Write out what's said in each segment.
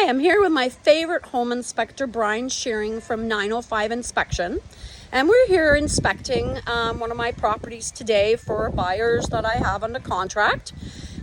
Hi, I'm here with my favorite home inspector, Bryan Shearing from 905 Inspection. And we're here inspecting one of my properties today for buyers that I have under contract.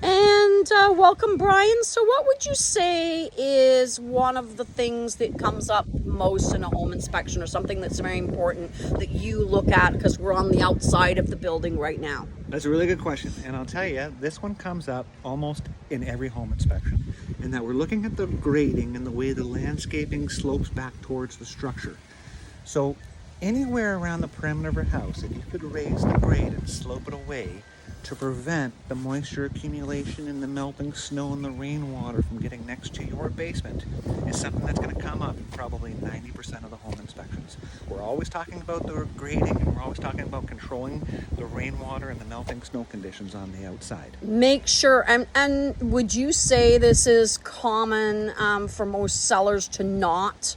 And welcome, Bryan. So what would you say is one of the things that comes up most in a home inspection, or something that's very important that you look at because we're on the outside of the building right now? That's a really good question, and I'll tell you, this one comes up almost in every home inspection, in that we're looking at the grading and the way the landscaping slopes back towards the structure. So anywhere around the perimeter of your house, if you could raise the grade and slope it away to prevent the moisture accumulation and the melting snow and the rainwater from getting next to your basement, is something that's going to come up in probably 90% of the home inspections. We're always talking about the grading, and we're always talking about controlling the rainwater and the melting snow conditions on the outside. Make sure, and would you say this is common for most sellers to not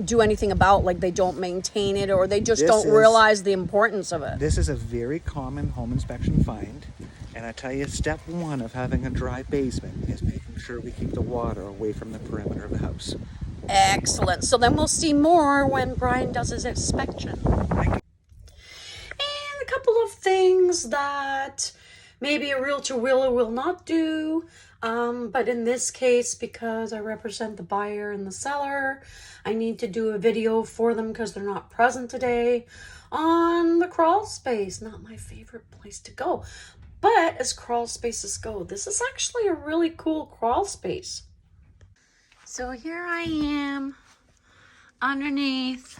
do anything about, like they don't maintain it, or they just don't realize the importance of it? This is a very common home inspection find, and I tell you, step one of having a dry basement is making sure we keep the water away from the perimeter of the house. Excellent. So then we'll see more when Bryan does his inspection. And a couple of things that maybe a realtor will or will not do. But in this case, because I represent the buyer and the seller, I need to do a video for them because they're not present today on the crawl space. Not my favorite place to go. But as crawl spaces go, this is actually a really cool crawl space. So here I am underneath,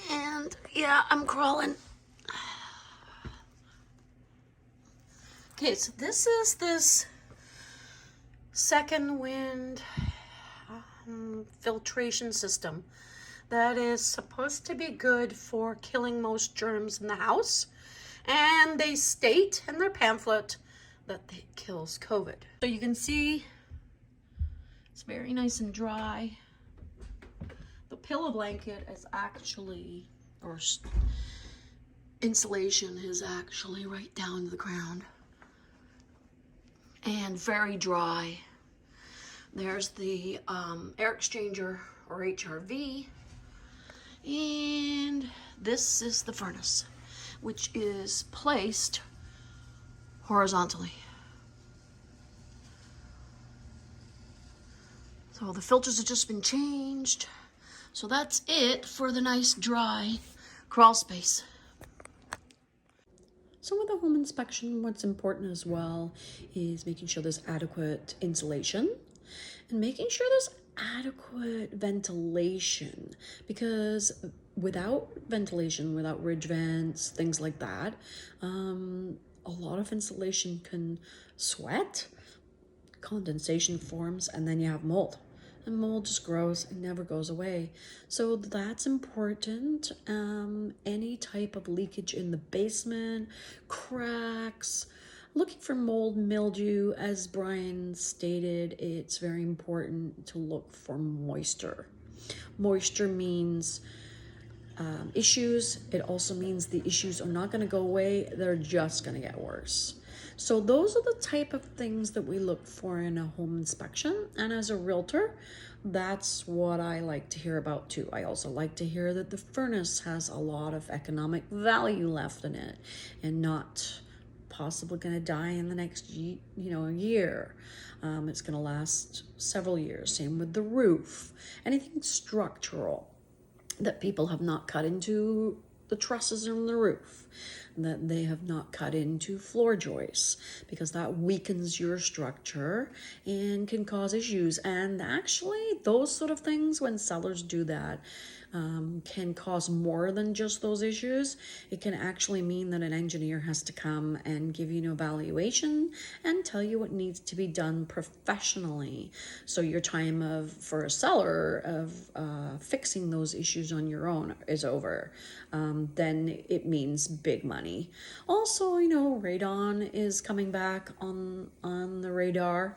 and yeah, I'm crawling. Okay, so this is this second wind filtration system that is supposed to be good for killing most germs in the house. And they state in their pamphlet that it kills COVID. So you can see it's very nice and dry. The pillow blanket is actually, or insulation is actually right down to the ground. And very dry. There's the air exchanger, or HRV. And this is the furnace, which is placed horizontally. So the filters have just been changed. So that's it for the nice dry crawl space. So with a home inspection, what's important as well is making sure there's adequate insulation and making sure there's adequate ventilation, because without ventilation, without ridge vents, things like that, a lot of insulation can sweat, condensation forms, and then you have mold. And mold just grows and never goes away. So that's important. Any type of leakage in the basement, cracks, looking for mold, mildew. As Bryan stated, it's very important to look for moisture. Moisture means issues. It also means the issues are not going to go away. They're just going to get worse. So those are the type of things that we look for in a home inspection. And as a realtor, that's what I like to hear about too. I also like to hear that the furnace has a lot of economic value left in it and not possibly going to die in the next year. It's going to last several years. Same with the roof. Anything structural that people have not cut into the trusses in the roof, that they have not cut into floor joists, because that weakens your structure and can cause issues. And actually, those sort of things, when sellers do that, can cause more than just those issues. It can actually mean that an engineer has to come and give you an evaluation and tell you what needs to be done professionally. So your time for a seller of fixing those issues on your own is over. Then it means big money. Also, radon is coming back on the radon.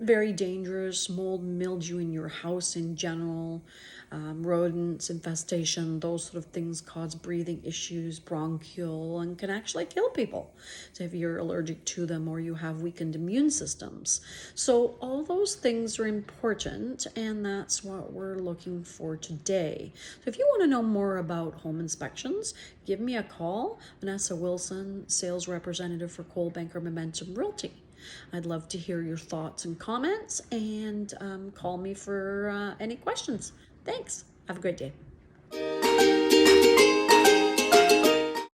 very dangerous, mold, mildew in your house in general, rodents, infestation, those sort of things cause breathing issues, bronchial, and can actually kill people. So if you're allergic to them or you have weakened immune systems. So all those things are important, and that's what we're looking for today. So if you want to know more about home inspections, give me a call. Vanessa Wilson, sales representative for Coldwell Banker Momentum Realty. I'd love to hear your thoughts and comments, and call me for any questions. Thanks. Have a great day.